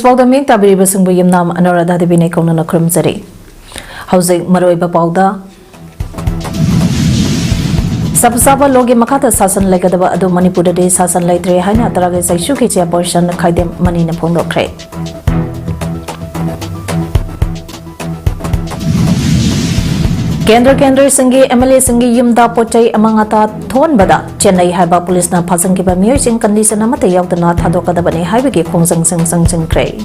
PAODAM tabiribasingbu yimnam Anuradha Devine Konana Krumzari. Housing Maroiba Pauda Sabsaba Logi Makata Sasan Legadaba Adu Manipur de Sasan Laitre Hana Taraga Shuki abortion Kaidem Manina Pondo Cray. Kendra Singi MLA Singi Yimda Poche Amangata Thon Bada Chennai Haiba Police na Pasangiba Musing Condition Amate Yautana Tadokadabani Highway Pungsang Sing Cray.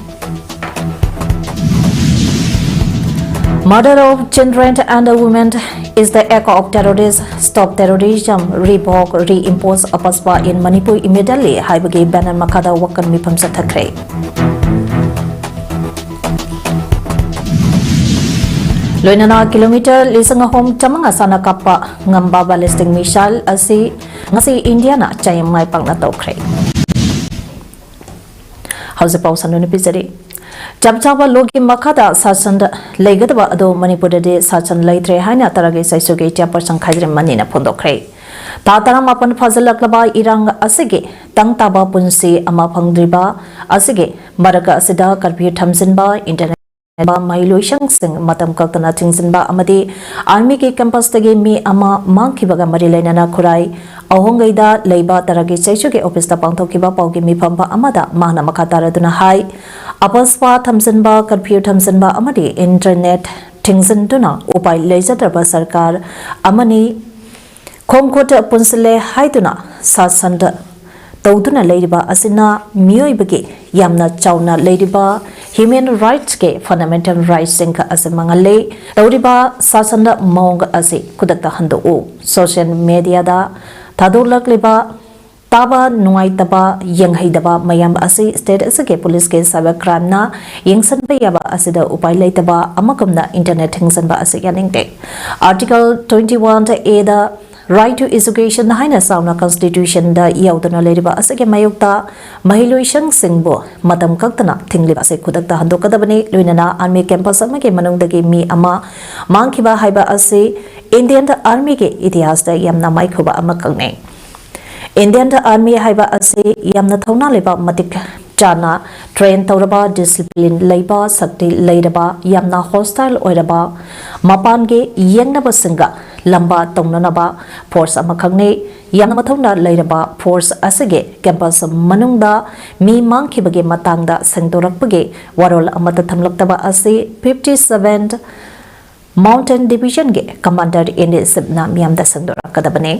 Murder of children and women is the echo of terrorists. Stop terrorism, revoke, reimpose AFSPA in Manipur immediately. Highway Banan Makada Wakan Mipam Satakre. Loinana kilometer lisang home chamanga sana kapa ngamba ballistic missile ngasi Indiana chayam mai pang na tokre. House pausan no pizari. Jabjaba logi makada sasanda legadaba ado Manipur de sasan laitre haina tarage saisuge chapersan khajre manina phondokre. Tatara mapan fazalaklaba irang asige tang taba punsi ama phangdriba asige maraga asida curfew thamsinba internet Mahiloishang Singh Matam Kaltana Tingsinba Amadi Army ke campus tagi mi ama mangkibaga marilainana kurai ahongaida leiba taragi saichuge office ta pangthokiba paugi mi pamba amada mahna makatara duna hai AFSPA thamsinba curfew thamsinba amadi internet tingsin duna upai leijatarba sarkar amani khomkota punsile haiduna sasanda Tauduna Ladybug Asina Muibagi Yamna Chauna Ladybug Human Rights ke Fundamental Rights Sinka Asamangale Taudiba Sasanda Mong Asi Kudata Hando O Social Media da Tadulak Liba Taba Nuaitaba Yang Haidaba Mayam Asi State Asake Police ke Cyber Crime na Yingsan Bayaba Asida Upai Laitaba Amakumna Internet Hingsan Ba Asi Yaningte Article 21A da Right to education na haina sauna constitution da yaudana leriba asage mayukta mahiloishang singbo matam kaktana thingliba ase khudakta handokadabani loinana army campus amage manungdagi mi ama mangkiba haiba ase Indian army ke itihas da yamna maikhuba amakang Indian army haiba ase yamna thauna leba matik Jana train tauraba discipline leiba sakti leiraba yamna hostile oiraba mapan ge yengnaba singa lamba tongnanaba force amakhangne yamna mathongna leiraba force asage campus manungda mi mangkhibage matangda sengdorakpage warol amata thamlaktaba ase 57 mountain division ge commander in sibna miyamda sengdorakadabane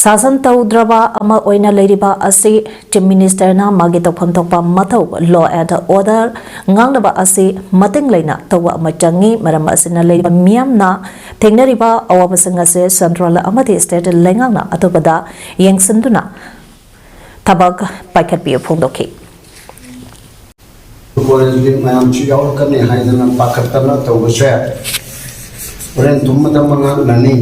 Sasan Taudraba ama oina leriba asi Chief Minister na magi tokpham thokpa mathau law and order nganglaba asi mating leina tawa machangi maram asina leriba miyamna thengnariba awabasanga se central amati state lengangna atobada yengsinduna tabak paikhatpi phongdokhi College mayam chi yaw karne haidana pakhatna tawbase oren tumada manga nani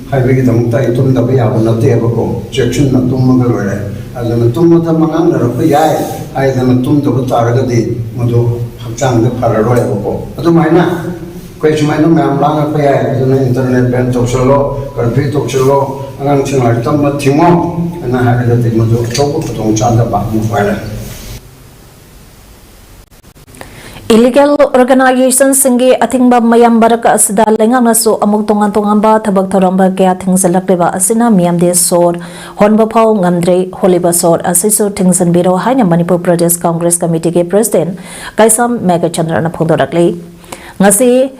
Highway Damta itum the Bayabana Tebako, Jackson Natumagare, as an Atumata Mangana of the Yai, I than a tum the Targadi, Mudu, Haptan the Pararoyabo. Atumina, question my name, I'm Langa Pay, as an internet bent of Solo, or Pit of Solo, and I'm Timo, Timo, and I had the Mudu Choco to Chanda Bamu. Illegal organizations singe athingba mayam baraka asida lengana so amuk tongan ba thabak thoramba kya thingsalakba asina miyam de sor honba phau ngamdre holiba sor asiso thingsan biro haina Manipur Pradesh Congress Committee ke president Kaisam Mega Chandra na phondorakle ngasi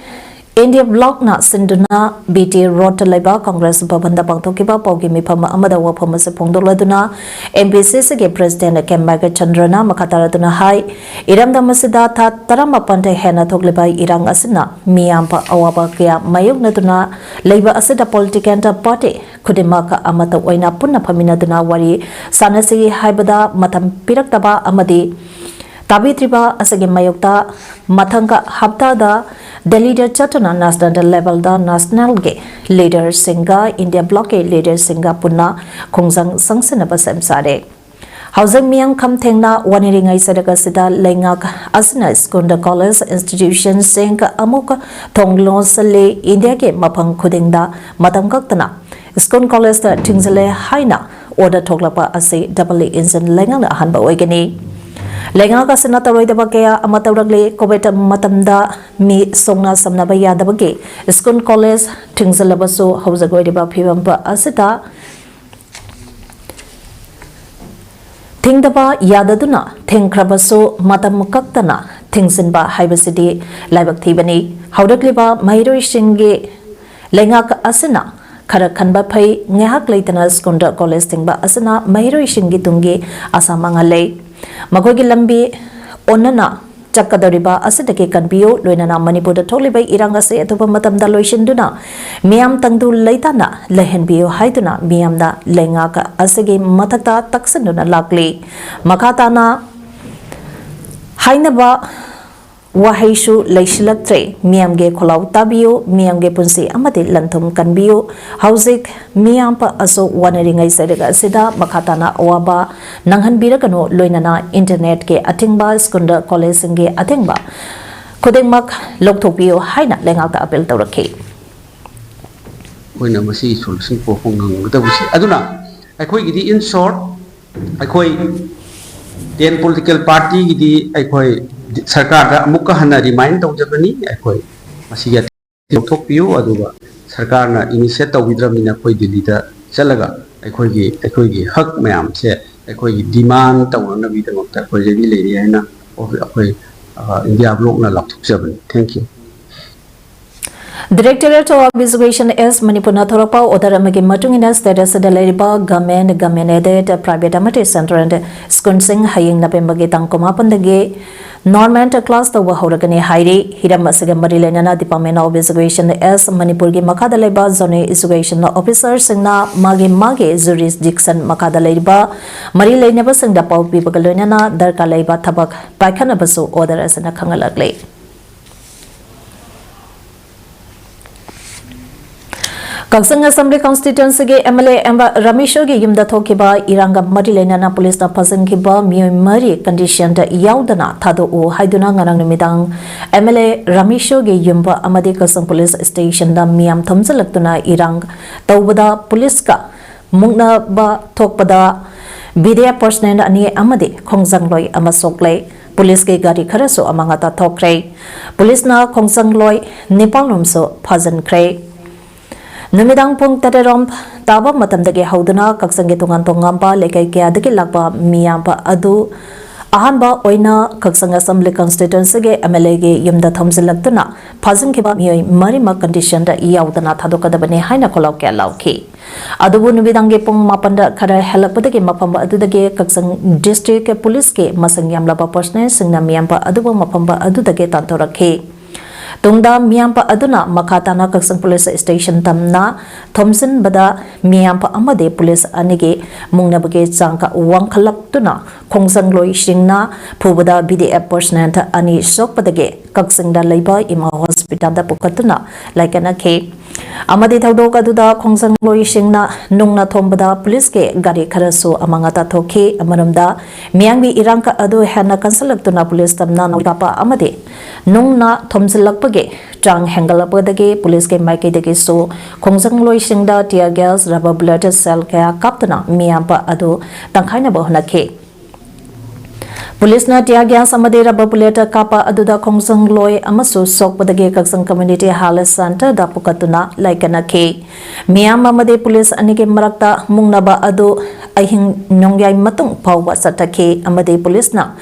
India block na sinduna BT road laiba Congress babanda pangthokiba paugi mifama amada wafama se phongdoladuna MPCC ke president ke Mega Chandra na makataraduna hai iramda masida tha tarama pante hena thokleba irang asina miyam pa awaba kya mayuk natuna laiba asida political party khudima ka amata oina punna phaminaduna wari sanasi haibada matam piraktaba amadi Tabitriba asage mayukta mathanga hapta da the leader chatana national level da national ge leader singa India block leader singa punna khongjang sangsana basam sare housing miyang kham thengna waniringai sadaka sida lengak asna skunda college institution singa amuk thonglo sale India ke maphang khudingda matam kaktana skun college da tingzale haina order thoklapa ase double engine lengang hanba oigani Lenga ka sina taroi da bakaya amatawragle kobeta matamda mi songna samna ba yada bage school college thingzalabaso hauzagoi ba phibam ba asita thingdaba yadaduna thengkrabaso matam kaktana thingsinba haibasidi laibak thibani haudagliba mairoi shinge lenga ka asina khara khanba phai ngehak leitana skunda college thingba asina mairoi shingi tungi asamanga lei magogi lambi onana chakadariba asidake kanbiyo loinana Manipur da tholibai iranga se atuba matamda loishinduna miyam tangdu leitana lehenbiyo haiduna miyamda lenga ka asige mathakta taksanduna lakli makatana hainaba wahaishu leishilaktre miyamge kholau tabiyo miyamge punsi amati lanthum kanbiyo hauzik miyampa aso wanaringai serega sida makatana awaba nanghanbiragano loinana internet ke atingba skunda college singe atingba kodengmak lokthokbiyo haina lenga ka apel tawrakhi koina masi solution ko hongang gdabusi aduna akhoi gidi in short akhoi 10 political party gidi akhoi सरकार दा अमुक हना remind तौजबनी अखोई मसिया थोकपियो अदुगा सरकार ना initiate तौबिद्रमिना कोई दिल्ली दा चलगा अखोई हक मयाम से अखोई डिमांड तौनबी दमक्ता कोई रेडी लेरी हैना अखोई इंडिया ब्लॉक ना लक्थुजबनी thank you Directorate of Investigation is Manipur Nathorapa Odaramagi Matungina status the Leriba Gamen aided private amateur center and Skunsing Haying Napembagi Tangkomapandage Norman class the Wahoragani Hairi Hiramasigamari Lenana Department of Investigation is Manipurgi Makadaleba Zone Investigation Officers na Magi jurisdiction Makadaleba Marile never sing the Pau Pipagalena Darkaleba Tabak Pakanabasu order as an Kangalagli. Kaksang Assembly constituency ge MLA Ramisho ge yumda thokiba iranga marilena police na phasang kiba mi mari condition da yaudana thado o haiduna ngarang numidang MLA Ramisho ge yumba amadi Kaksang police station da miam thamjalaktuna irang tawbada police ka mungna ba thokpada BDA personnel ani amadi khongjang amasoklei police ke gari kharaso amangata thokrai police na khongjang loi nepalom so phazan krai Numidang pung taterom taba matamdagi hauduna kaksangi tungan tongamba lekai kaya dagi lakba miyamba adu ahanba oina Kaksang Assembly constituency ge MLA ge yumda thamsilaktuna phazing kiba miyoi marima condition da yaudana thadokadabane haina kholaw kya lauki adubu numidang ge pung mapanda khara helakpadagi mapamba adudagi Kaksang district police ke masang yamlaba personnel singna miyamba adubu mapamba adudagi tantorakhi Tungda miyampa aduna makatana Kaksang police station tamna Thompson bada miyampa amade police anige mungna bage changka wangkhalak tuna khongsang loi shingna phubada BDF personnel ani sok padage Kaksang da leiba ima hospital da pukatuna laikana ke amade thawdok aduda khongsang loi shingna nungna thombada police ke gari kharasu amangata thoke amaramda miyangbi irangka adu hana kansalak tuna police tamna nokapa amade nungna thomsilak Chang Hengalapodage, police ke Mike de so, Kongsang Loi Shingda, tear gas, rubber bullet, cell care, captain, Miampa Ado, Tankana Bohnake. Police na tear gas, Amade rubber bullet, Kappa Aduda Kongsang Loi, Amasu, Sok Podage, Kaksang Community, Halas Santa, Dapukatuna, like an ake. Miama Made police, Anike Marakta, Mungnaba Ado, Ahing Nongyai Matung, Pawa Satake, Amade police na,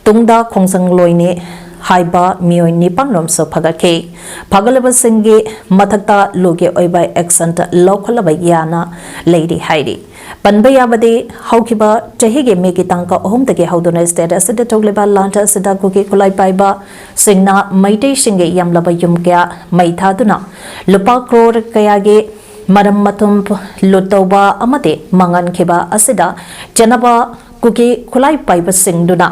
Tungda Kongsang Loi ne. Haiba mioi nipanlom so phagake phagalaba singe mathakta loge oibai accent lokhalaba yana lady hairi panbaya bade haukiba chahige meki tangka ohum dage haudona status de togleba lanta sida kuki khulai paiba singna maite singe yamlaba yumkya maithaduna lupa crore kayage maram matum lutoba amate mangan kheba asida janaba kuki khulai paiba singduna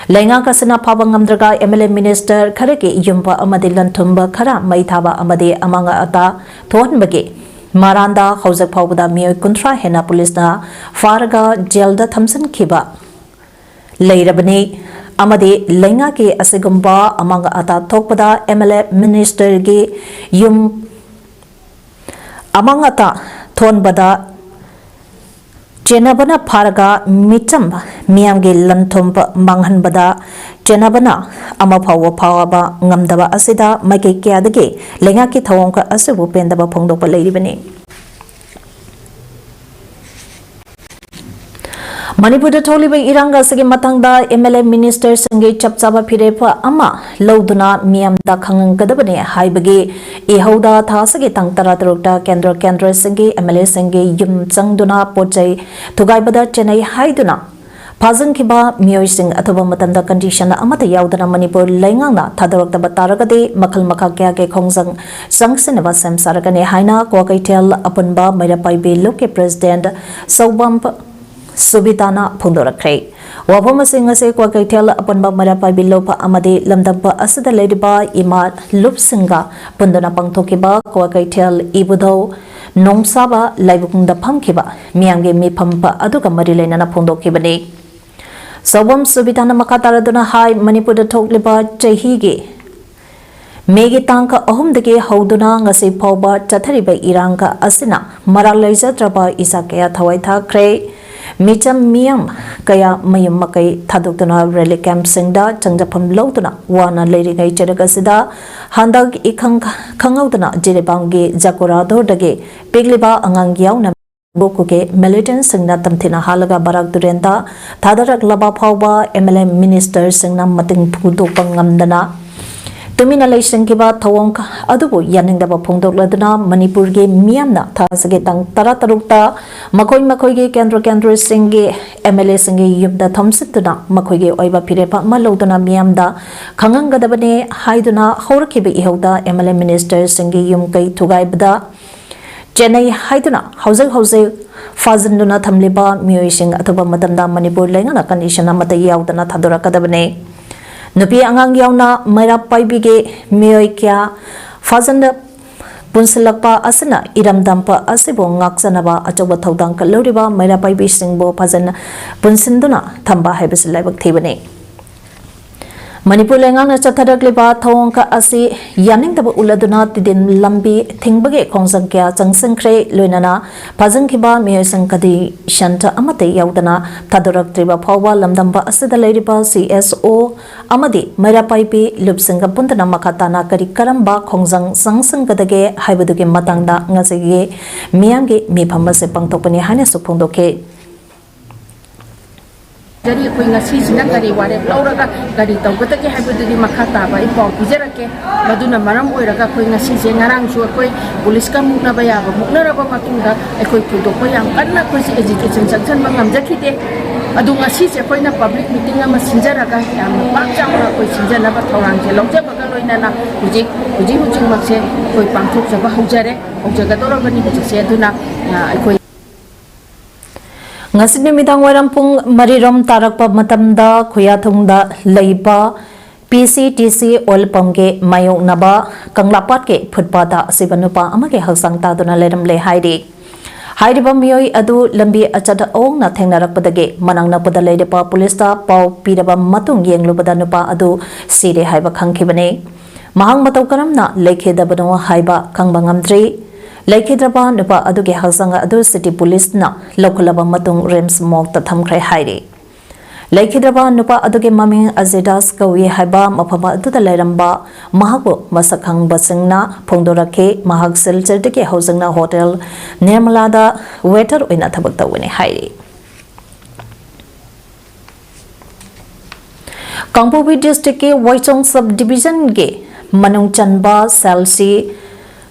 Lenga kasana pabangamdraga MLA Minister Karake Yumpa Amade Lantumba Kara Maithaba Amade Amanga Ata Thonbage Maranda Hausa Pauda Mio Contra Hena Police na Faraga Jelda Thompson Kiba Leirabane Amade Lenga ke Asegumba Amanga Ata Tokpada MLA Minister ge Yum Amangata Thonbada Jenabana Paraga Mitam Miamgi Lantump Manghanbada Jenabana Amapawa Pawaba Ngamdaba Asida Maki Kiadagi Lengaki Tawonka Asibu Pendaba Pongdopa Lady Bene Manipur Toliba Iranga Sigi Matanga MLA Minister Sangi Chapsaba Pirepa Ama Lauduna Miam da Kangang Gadabane Haibagi Ihoda Tasagi Tang Taratrukta Kendra Sangi MLA Sangi Yum Changduna Pojai Tugaibada Chennai Haiduna Pazan Kiba Mioising Atoba Matanda condition Amata Yaudana Manipur Langanga Tadarakta Bataragadi Makal Makakya Kongzang Sangsinava Sam Saragane Haina Kwakeithel Apunba Mairapai Loke President Sobamp Subitana Pundorakre. Wapamasing as a Kwakeithel upon Marapai Bilopa Amadi Lamdamba Asada Ladyba Ima Lupsinga Pundana Pangtokiba Kwakeithel Ibudo Nomsaba Laibukunda Pamkiba Miangi Mi Pampa Aduka Marilena Pundokibani Sobam Subitana Makataraduna High Manipur Tokliba Jahigi Megi Tanka Ohumdagi Hoduna Ngasi Pauba Tatariba Iranga Asina Maralaja Traba Isakea Tawaita Kre Micham Miam Kaya Mayum Makai Tadukuna Rally Camp Singda Changjapam Lotuna Wana Lady Gai Chedagasida Handag Ikang Kangaudana Jiribamgi Zakurado Dage Pigliba Angangiauna Bokuke Militant Singna Tamtina Halaga Barak Durenta Tadarak Laba Pauba MLM Minister Singna Mating Pudu Pangamdana Tumina Laishan Kiba Tawonk Adubu Yanindaba Pungdok Laduna Manipurgi Miamna Tasagetang Taratarukta Makoi Kendra Singi MLA Singi Yubda Thompsituna Makoigi Oiba Pirepa Maloduna Miamda Kangangadabane Haiduna Horkibi Ihoda MLA Minister Singi Yumkai Tugaibda Chennai Haiduna Hose Fazanduna Tamliba Muising Atuba Matanda Manipur Langana Condition Amata Yaudana Tadurakadabane Nupi Angang Yauna Maira Paibige Mioikia Fazanda Punsilakpa Asana Iram Dampa Asibo Ngaksanaba Achoba Taudanka Loriba Maira Paibi Singbo Pazana Punsinduna Tamba Hebis Labak Tibane Manipur Langana Chatadagliba Tawonka Asi Yaning Taba Uladuna Tidin Lambi Tingbage Kongsankya Changsankre Luinana Pazankiba Miosankadi Shanta Amate Yaudana Tadurak Triba Pawa Lamdamba Asida Ladiba CSO Amadi Maira Paipi Lupsinga Puntana Makatana Kari Karamba Kongsang Sangsangadage Haibadugi Matangda Ngasige Miamgi Mipamase Pangtopani Hane Supundoke Jadi aku ingat sih senang dari wadah laura ka dari tahu kita ke habis dari makata apa impor pijar ke madu na maram kau raga aku ingat sih ngarang su aku polis kamu na bayar mukna raba makinda aku itu aku yang karena aku sih education section bangam jakite adu ngasi sih aku ingat public meeting ama sinjar raga yang macam aku sinjar na orang je long je bagai ina na uji makse aku pangtuk coba hujare hujaga orang bani hujak sih tu na aku Ngasini Midang Warampung Marirom Tarakpa Matamda Kuyathungda Leiba PCTC Oil Pumge Mayong Naba Kanglapat ke Putpada Sibanupa Amage Haksang Taduna Ledam Le Haidi Haidibam Mioi Adu Lambi Achada Ong na Tengnarakpadage Manang Napada Ledepa Pulista Pau Pidaba Matung Yeng Lubadanupa Adu Side Haiba Kangkibane Mahang Mataukaram na Leke Dabano Haiba Kangbangamdri Laikidraba Nupa Aduge Hasanga Adu City Police na Lokalaba Matung Rems Mok Tatamkre Haidi. Laikidraba Nupa Aduge Maming Azidas Kawi Haiba Mapama Adu Leramba Mahabu Masakang Basingna Pongdorake Mahag Silcherdike Housingna Hotel Nirmalada Waiter Inatabakta Wini Haidi. Kangpubi District ke Waichong Subdivision ge Manung Chanba Salsi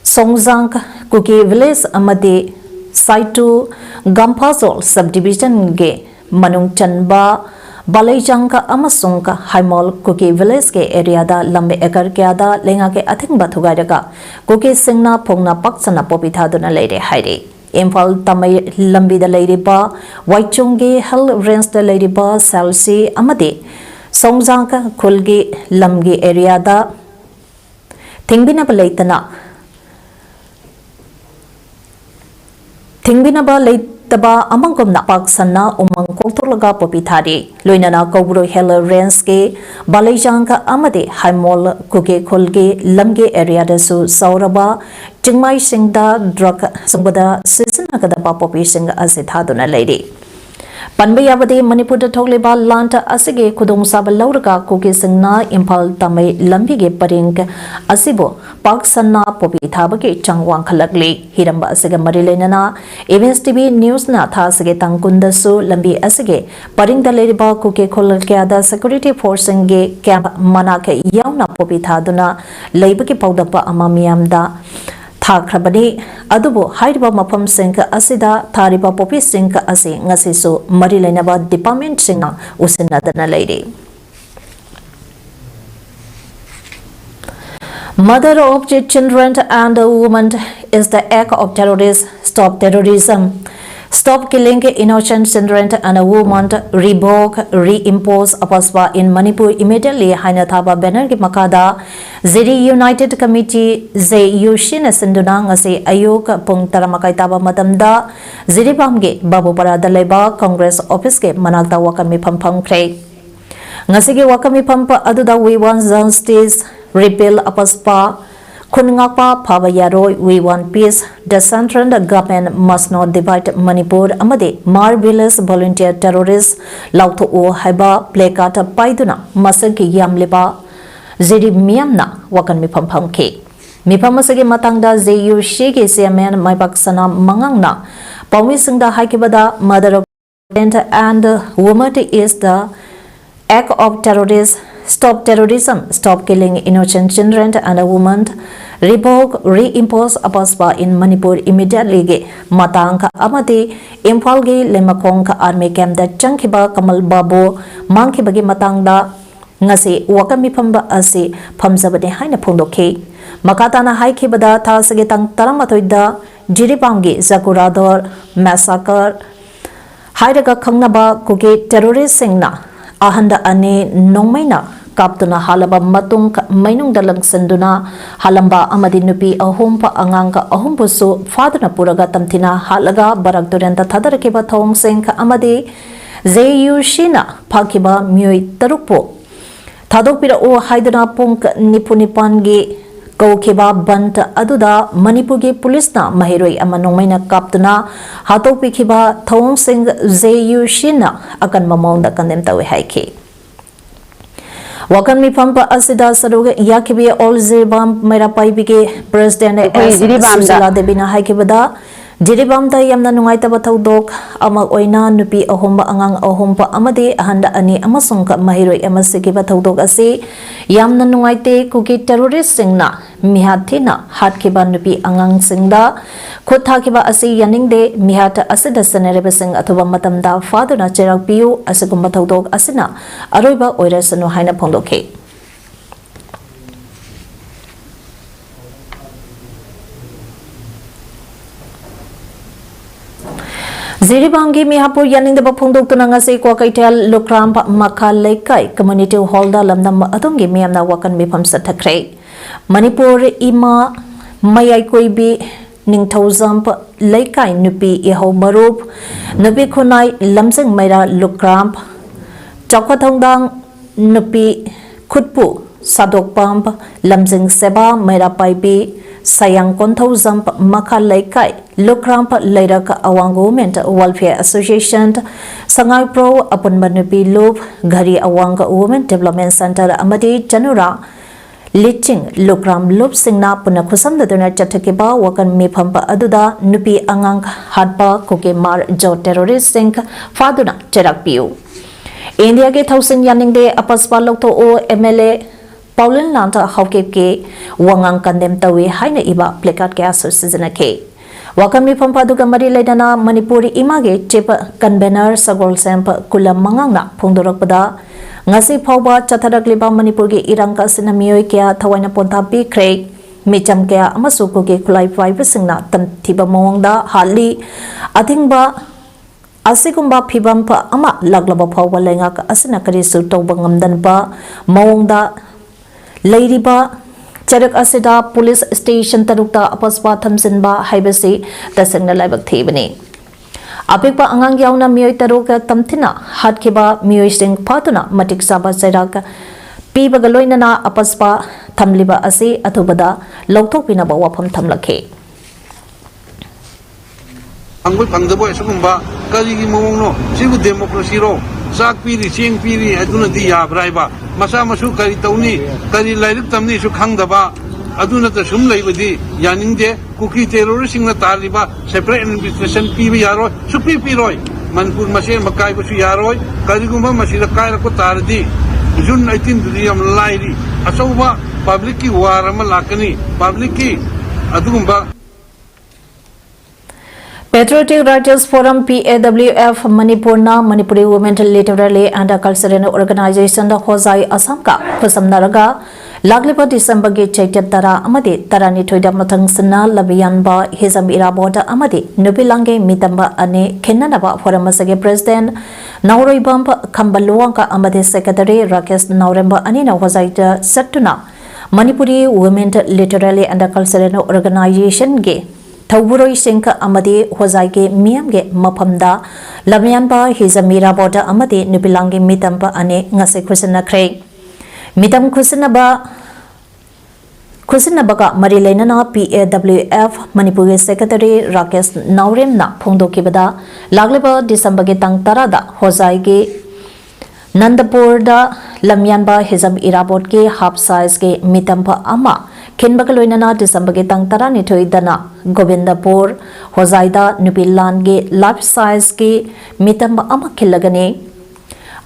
Songjang Kuki Village Amadi Saitu Gampazol Subdivision Ge Manung Chanba Balaijanka Amasungka Haimol Kuki Village Ge Area da Lambe Ekar Kyada Lenga Ke Athing Bathugairaga Kuki Singna Pongna Paksana Popitha Duna Leide Haide Imphal Tamai Lambi da Leidiba Waichung Ge Hell Range da Leidiba Salsi Amadi Songjang Kulgi Lamgi Area da Thingbina Balaitana Thingbinaba Leitaba Amangkom na Paksana Umang Kotolaga Popithadi Luinana Kobro Hella Renske Balaijanka Amade Haimol Kuke Kolge Lamge Area Desu Sauraba Jingmai Singda Drug Sumbada Sisana Kadapa Popi Sing Asithaduna Lady Panba yabadi Manipur da thogliba lanta asige khudong sab lauraka kuki singna Imphal tamai lambi ge paring asibo pak sanna popi thabage changwang khalakli hiramba asige mari lenana AFSPA news na tha asige tangkunda su lambi asige paring da leriba kuki kholakya da security force ge camp manake yauna popi thaduna leibaki paudakpa amamiyam da Thakrabani adubo hairiba mapam singka asida thariba popi singka asi ngasisu marilainaba department singna usinadana lady. Mother of children and a woman is the act of terrorists. Stop terrorism. Stop killing innocent children and a woman. Revoke, reimpose AFSPA in Manipur immediately. Haina thaba banner ki makada Ziri United Committee ZU Shin Sinduna ngasi ayuk pung taramakai taba matamda Jiribam ge babu parada leba Congress office ke manakta wakami pampam kre. Ngasi ge wakami pampa aduda we want justice, repeal AFSPA. Kunngakpa Pavayaroi, we want peace. The central government must not divide Manipur amade marvelous volunteer terrorists lauto o haiba placata paiduna masaki yamleba ziri miyamna wakan mipampam ke. Mipamasagi matangda ZU shige siamen maibaksana mangangna paumisingda haikibada mother of and woman is the act of terrorists. Stop terrorism, stop killing innocent children and a woman. Revoke, reimpose AFSPA in Manipur immediately. Matangka amati Imphal ge lemakongka army camp da changkiba Kamal Babu mangkibagi matangda ngasi wakami pamba asi pamzabade haina phongdokhe. Makatana haikibada thasage tang taramatoida Jiribam ge Zakurador massacre hairaga khangnaba kuge terrorist singna ahanda ane nongmaina kaptuna halaba matung mainung dalang senduna halamba amadi nupi ahum pa angangka ahum busu faduna puraga tamthina halaga barak durenta thadarakiba thong sengka amadi ZU shina phakiba myoi tarukpo thadokpira o haidana pung nipunipangi Kwakeithel bant aduda Manipur ge police na mahiroi ama nongmaina kaptuna hatokpikhiba thong sing ZU shina akan mamong da kandem tawe haike. Wakan mi pampa asida saruga yakibi all Jiribam merapai bige president Susila Debina haikibada Jiribam da yamna nungaitaba thaudok ama oina nupi ahomba angang ahompa amade ahanda ani amasung ka mahiroi amasigiba thaudok ase yamna nungaite kuki terrorist singna mihathina hatkiba nupi angang singda khothakiba ase yaningde mihata asida sanerebe sing athoba matamda faduna cherak piu asegumba thaudok asina aroiba oirasanu haina phongdokhe. Jiribam gi Mihapur yaning da phongdok tunanga se Kwakeithel Lokram Makha Laikai community hall da lamdam atom gi miyamna wakan mifam sathakre. Manipur ima mayai koibi ningthauzam Laikai nupi iho marup nupi khunai lamsing maira Lokram chakwathongdang nupi khutpu sadokpam lamsing seba maira paibi sayang konthauzam Makha Laikai Lokram Lairaka Awang Women Welfare Association Sangai Pro Upon Manupi Loop Gari Awang Women Development Center Amadi Janura Liching Lokram Loop Singna Punakusam the Donor Chatakiba Wakan Mipampa Aduda Nupi Angang Hadpa Kokemar Jo Terrorist Sink Faduna Cherak Piu India Gate Housing Yaning de AFSPA Lokto O MLA Paulin Lanta Hawkeke Wangang Kandem Tawi Haina Iba Plakat Gas Season K. Wakami Pampaduga Mari Ledana Manipuri Image Chip Convener Sagol Samp Kula Manganga Pungdorakpada Ngasi Pauba Chatarakliba Manipurgi Iranka Sinamio Kia Tawana Ponta P. Craig Micham Kia Amasuko Kulai Five Singna Tiba Monda Hali Atingba Asikumba Pibampa Ama Laglaba Pauba Lengak Asinakari Suto Bangamdanpa Monda Ladyba Cherak asida police station tarukta AFSPA thamsinba haibasi tasangna laibak thibani apikpa angang yauna mioi taruka tamthina hatkiba mioi sing patuna matik saba cherak pibaga loinana AFSPA thamliba asi athubada lokthokpina ba wafam thamlakhe Angkut pangdabo sukumba kali gi mongno sibu demokrasi ro sak piri cheng piri aduna di ya braiba masa masu kali tauni kali lairik tamni su khangdaba aduna ta sum leibadi yaningde kuki terrorist singna taliba separate administration pibi yaro su pipi roi Manipur masih makai basu yaroi kali gumba masih kai ko tardi June 19 duriam lairi asauba public ki warama lakani public ki adugumba Patriotic Writers Forum PAWF Manipur na Manipuri Women Literary and Cultural Organization da Hozai Assam ka Kusamnaraga Laglipa December ge Chaityap Tara Amadi Tarani Toida Matang Sana Labiyanba Hizam Iraboda Amadi Nubilange Mitamba Ane Kenanaba Foramasage President Nauribam Kambaluanka Amadi Secretary Rakesh Nauremba Anina Hozai da Satuna Manipuri Women Literary and Cultural Organization ge Tauburoi Singka Amadi Hozai Miamge Mapamda Lamianba Hizamira Boda Amadi Nubilangi Mitamba Ane Ngase Kusana Craig Mitam Kusinabaga Marilenana PAWF Manipuri Secretary Rakesh Nauremna Pungdo Kibada Lagleba December Tang Tarada Hozai Nandapur da Lamyanba Hizam Irabot ke half size ke Mitamba Ama Kinbakaloinana December ke Tang Tarani Toidana Govindapur Hozaida Nubilan ge large size ke Mitamba Ama Kilagane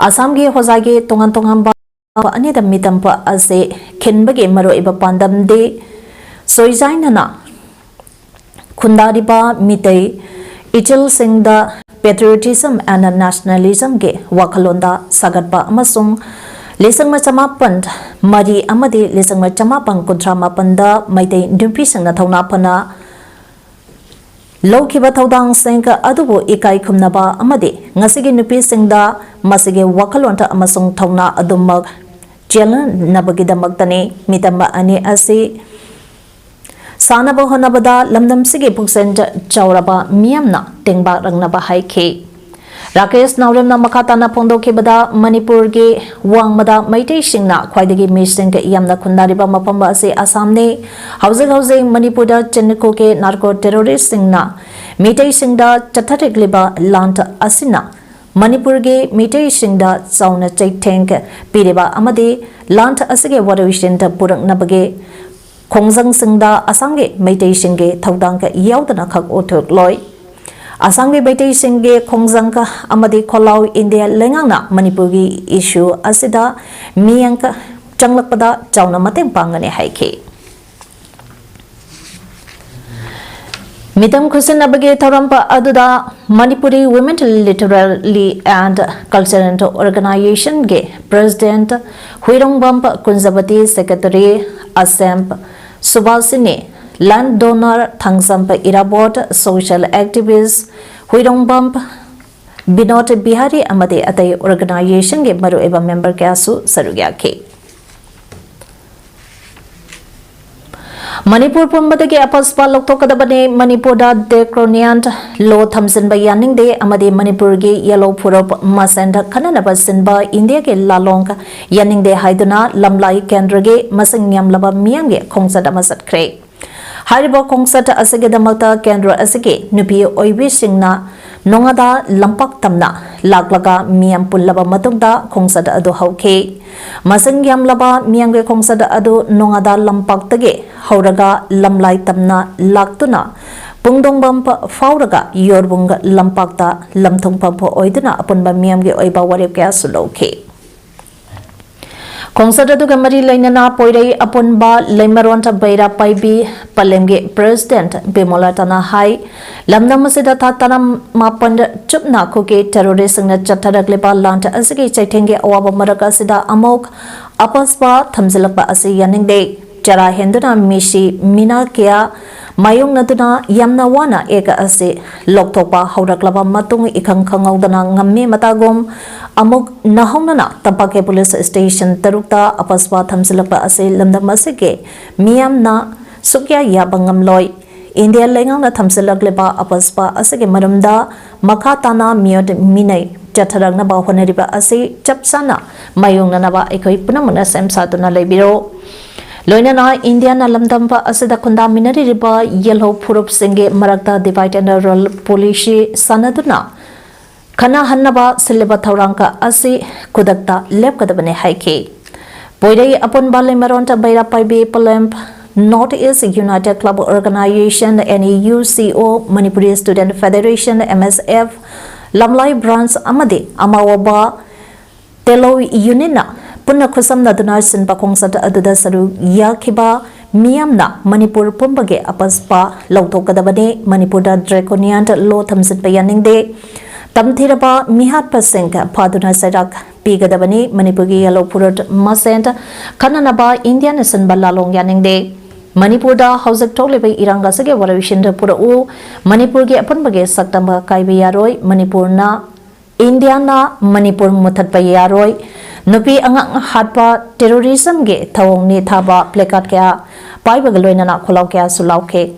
Assam ge Hozai ge Tongan Tongamba Anida Mitamba Ase Kinbage Maro Iba Pandam de Soizainana Kundadiba Mitei Ichil Singh da Patriotism and Nationalism ge Wakalonda Sagatba Amasung Lisang Machamapan Mari Amadi Lisang Machamapan Kuntramapanda Maite Dumpisang na Taunapana Lokiba Taudang Senka Adubo Ikai Kumnaba Amadi Ngasigi Nupising da Masige Wakalonta Amasung Tauna Adumag Jalan Nabagida Magdani Mitamba Ani Asi Sanaba Honabada Lamdam Sige Puksen Chauraba Miamna Tingba Rangnaba Haike Rakesh Nauremna Makatana Pondo Kibada Manipur ge Wangmada Maite Singna Kwaidagi Mising Yamna Kundariba Mapamba Se Asamne Housing Manipurda Cheniko ke Narco Terrorist Singna Mite Singda Chatarik Liba Lanta Asina Manipur ge Mite Singda Sauna Tank Piriba Amadi Lanta Asige Wadawishin Purang Nabage Khongjang Singda Asange Maitei Singge Thaudangka Yaudana Khak Othok Loi Asange Maitei Singge Khongjangka Amadi Kholau India Lengangna Manipurgi issue Asida Miyangka Changlakpada Chauna Mateng Pangane Haike Mitam Kusin Abage Tharampa Aduda Manipuri Women Literary and Cultural Organization Ge President Huirongbam Kunzabati Secretary Assam Subhasini Land Donor Thangsampa Irabot Social Activist Huirongbam Binot Bihari Amade Atai Organization Ge Maru Eva Member Kasu Sarugyake Manipur Pumbadagi AFSPA Loktokadabane Manipur da Decroniant Lo Thamsin Bayaning de Amade Manipur ge Yellow Purop Masenda Kananaba Sinba India ge Lalong Yaning de Haiduna Lamlai Kendrage Masing Yamlaba Miange Kongsada Masat Kre Haribo Kongsata Asagedamata Kendra Asage Nupi Oibi Singna Nongada Lampak Tamna Laklaga Miam Pullaba Matugda Kongsada Ado Hauke Masing Yamlaba Miange Kongsada Ado Nongada Lampak Tage Hauraga Lamlai Tamna Laktuna Pungdong Bampa Fauraga Yorbunga Lampakta Lamtung Pampo Oiduna upon Bamiamge Oiba Warip Gasuloke Kongsada Dugamari Lainana Poirei upon Ba Laimaronta Beira Paibi Palemge President Bimolatana Hai Lamna Masida Tataram Mapand Chupna Kuke Terrorist and Chataraglipa Lanta Asigi Chaitenge Awaba Marakasida Amok AFSPA Thamzilapa Asi Yaning Day Jara Henduna Mishi Mina Kia Mayung Natuna Yamna Wana Eka Ase Loktopa Hauraklaba Matung Ikang Kangaudana Ngami Matagom Amok Nahonana Tampake Police Station Tarukta AFSPA Thamsilapa Ase Lamda Masige Miam Na Sukya Yabangam Loi India Lengang na Thamsilagliba AFSPA Asige Maramda Makatana Miod Minay Jatarang na ba honariba Ase Chapsana Mayung Nanaba Ekoi Punamuna Sem Satuna Lebiro loinana India na lamdamba asida kundaminari riba yellow purup singe marakta divide and rule policy sanaduna khana hannaba silba thauranka asi kudakta lepkadabane haike poidai upon balimaronta baira paibe polemp North-East United Club Organization NEUCO Manipuri Student Federation MSF Lamlai Branch Amadi Amawaba Telo Unina Punna Kusam Naduna Sin Bakong Sata Aduda Saru Yakiba Miyamna Manipur Pumbage AFSPA Lautokadabane Manipura Draconian Law Thamsit Bayaning De Tamthiraba Mihat Pasenka Paduna Sadak Pigadabani Manipuri Yellow Purut Masent Kananaba Indian San Balalong Yaning De Manipurda Housek Tolebe Iranga Sage Waravishinda Purau Manipur ge Apunbage Saktamba Kaibi Yaroi Manipurna Indiana Manipur Mutat Bayaroi Nupi Angang Hatpa Terrorism ge Tawong Ni Thaba Plakat Kya Paibagaloina Kulau Kya Sulauke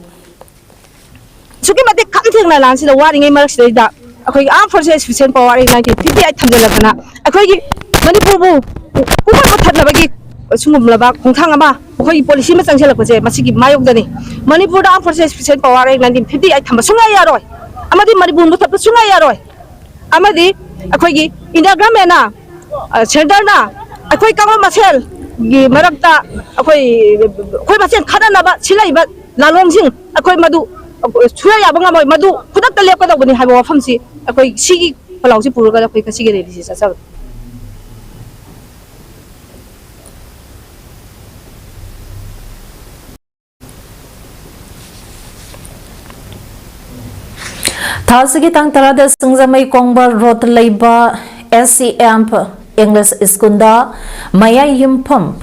Suki Mate Kamting na Lansi the Waring Emerx da Akoi Armed Forces Sufficient Power in 1958 Tamjalakana Akoi Manipur Kuma Matabagi Sumulaba Kunkangama Koi policy Masangalakose Masiki Mayok Dani Manipur Armed Forces Sufficient Power in 1958 Tamasunga Yaroi Amadi Manipur Mutapasunga Yaroi Amadi Akoigi Indagramena Chendarna Akoi Kama Masel Marakta Akoi Masen Kadanaba Chilaiba Lalonging Akoi Madu Suya Banga Madu Kudaka Lepaka when you have a fancy Akoi Sigi Palausi Purga Sigari. Thasigi tang tarada sungzamai kongba rot leiba SCM English Iskunda Maya Yumpam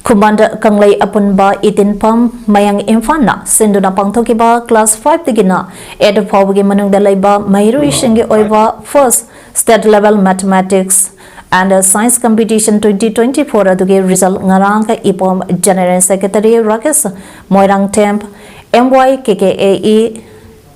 Kumanda Kanglai Apunba Itin Pam Mayang Infana Sinduna Pangtokiba Class 5 Tigina Ed Pawgi Manung Dalaiba Mayru Ishingi Oiva First State Level Mathematics and Science Competition 2024 Adugi Result Ngaranga Ipom General Secretary Rakesh Moirang Temp MYKKAE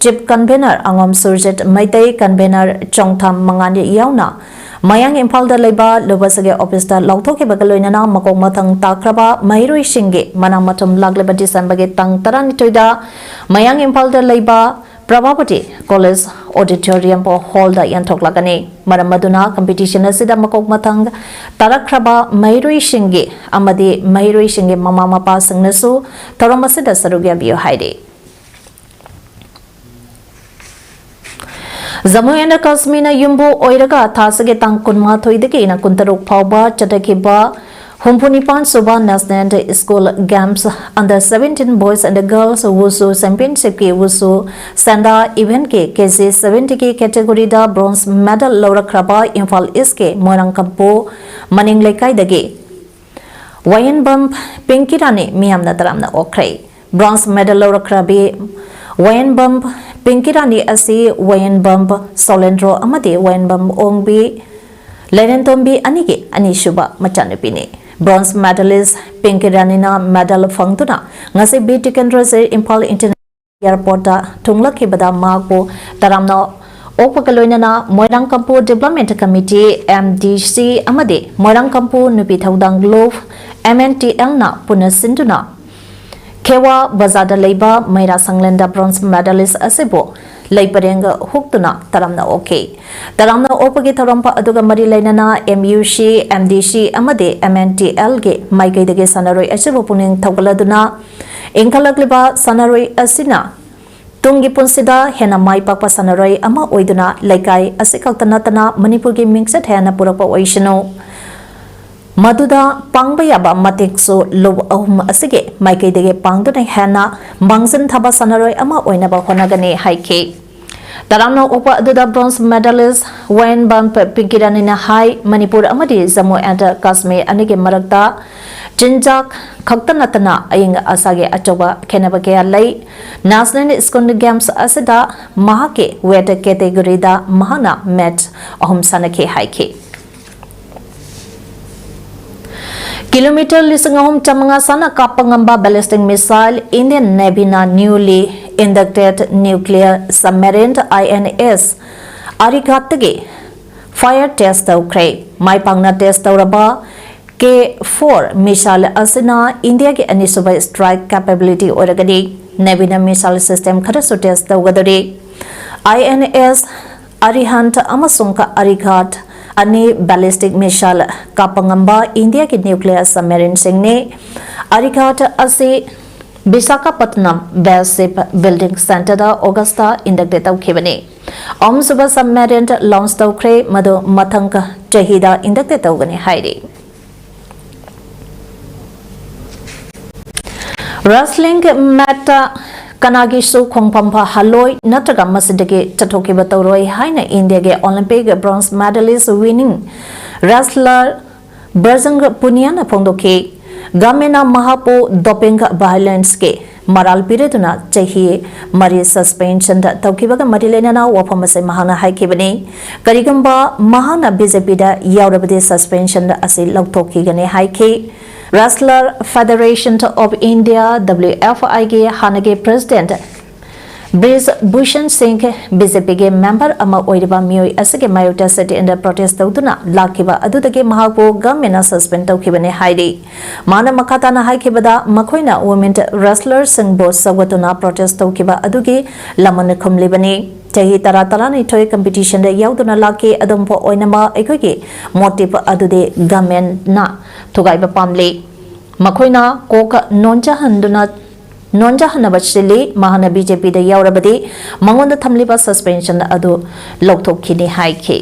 Chip Convener Angom Surjet Maitai Convener Chongtham Mangani Yauna Mayang Impalda Leba Lubasage Office Lautoki Bagaloina Makong Matang Takraba Mairui Shingi Manamatum Lagleba December Tang Taranitoida Mayang Impalda Leba Prabhapati College Auditorium po Holda Yantok Lagani Maramaduna Competition Asida Makong Matang Tarakraba Mairui Shingi Amadi Mairui Shingi Mama Mapa Singnasu Toromasida Sarubia Bio Haide Jammu and Kashmir Yumbu Oiraga Thasage Tangkunma Thoideki na Kuntaruk Pauba Chatakiba Humpunipan Suba National School Games under 17 boys and girls Wusu Championship ki Wusu Sanda event ke KC 70 ki category da bronze medal Laura Kraba Imphal East ke Moirang Kampu Maning Lekai dagi Wayan Bump Pinkirani Miyam na Taramna Okray bronze medal Laura Krabi Wayan Bump Pinkirani asi Wayan Bump Solendro Amadi Wayan Bump Ongbi Lerentombi Anigi Anishuba Machanupini bronze medalist Pinkirani na medal Fangtuna Ngasi B Tikendrose Impal International Airport Tunglaki Bada Mago Taramna Opakaloina na Moirang Kampu Development Committee MDC Amadi Moirang Kampu Nupi Thaudang Glove MNTL na Punasinduna Kewa Bazada Leba Maira Sanglenda bronze medalist Asibo Leiparenga Huktuna Taramna OK Taramna Opagi Tarampa Aduga Mari Lainana MUC MDC Amade MNTL ge Maikai dege Sanaroi Asibo Puning Taugaladuna Inkalagliba Sanaroi Asina Tungi Punsida Hena Mai Papa Sanaroi Ama Oiduna Laikai Asikaltanatana Manipur ge Mingset Hena Purapa Oishino Maduda Pangbayaba Matikso Lob Ahum Asige Maike dege Pangduna Hena Bangsin Thaba Sanaroi Ama Oinaba Honagane Haike Taramna Opa Aduda bronze medalist Wayan Bump Pinkiranina High Manipur Amadi Jammu and Kashmir Anige Marakta Jinjak Kaktanatana Aying Asage Achoba Kenabakea Lay National School Games Asida Mahake Weta category da Mahana Met Ahum Sanake Haike Kilometer Lisangahum Chamanga Sana Kapangamba ballistic missile Indian Navy na newly inducted nuclear submarine INS Arigatage fire test Ukray Mai Pangna test Tauraba K4 missile asina India ke anisuba strike capability oragadi Navina missile system kharasu test tawgadari INS Arihant amasungka Arighat ani ballistic missile kapangamba India ke nuclear submarine singne Arighat ase Visakhapatnam Base Ship Building Center da Augusta inducted tawkhibani Omsuba submarine launch tawkhre madu mathangka chahida inducted tawgani hairi Wrestling mata kanagi su khongpampa haloi natraga masidage chathoki batoroi haina India ge Olympic bronze medalist winning wrestler Brazang Punyana phongdoki Gamena Mahapo doping violence ke maral pireduna chahi mari suspension da tawkibaga marilena na wafamase mahana haikibani karigamba mahana BJP da yaurabade suspension da ase lauthoki gane haiki Wrestler Federation of India WFI ge hanage president Briz Bhushan Singh BJP ge member ama oiriba mioi asage mayota city in the protest tawduna lakiba adudage mahapo gamena suspend tawkibane haidi mana makata na haikibada makhoina women wrestlers singbo sawatuna protest tawkiba adugi lamane khumlibani chahi tara tara ni thoi competition da yauduna laki adumpo oinama ekoge motive adude gamen na thugaiba pamle makhoina koka nonja hanaba chili mahana BJP da yaurabadi mangonda thamliba suspension adu lokthokini haiki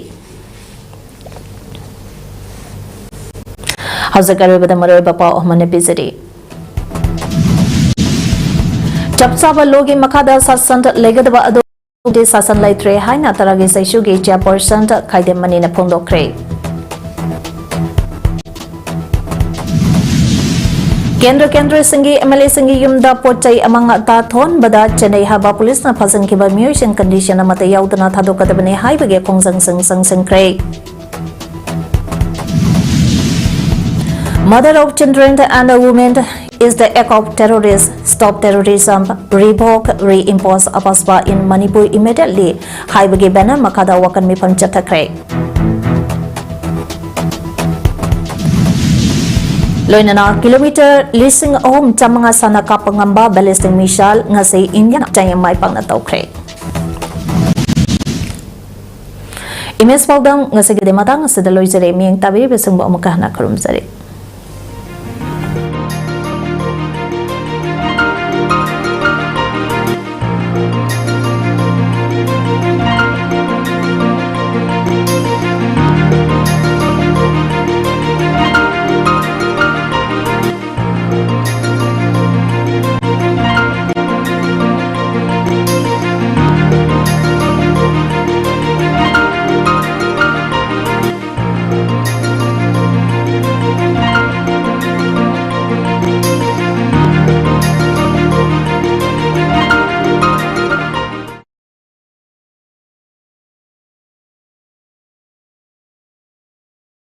hauzagaribada maroiba pa ohmane bizari chapsaba logi makada sasan legadaba adu de sasan laitre haina taragi saisugi chairperson khaide manina phongdokre Kendra singi MLA singi yumda pochai amanga ta thon bada Chennai haba police na phasan kiba mutation condition amata yaudana thadokadabane haibage khongjang sang krai Mother of children and a woman is the act of terrorists. Stop terrorism. Revoke, reimpose AFSPA in Manipur immediately. Haibage banner makada wakan mi panchatakre. Loinana kilometer lising chamanga sana kapangamba ballistic missile ngasi Indian chaya mai pang na tawkre. Image PAODAM ngasi gede matang ngasi daloi jere miyang tabiri besung ba amakah na karum jere.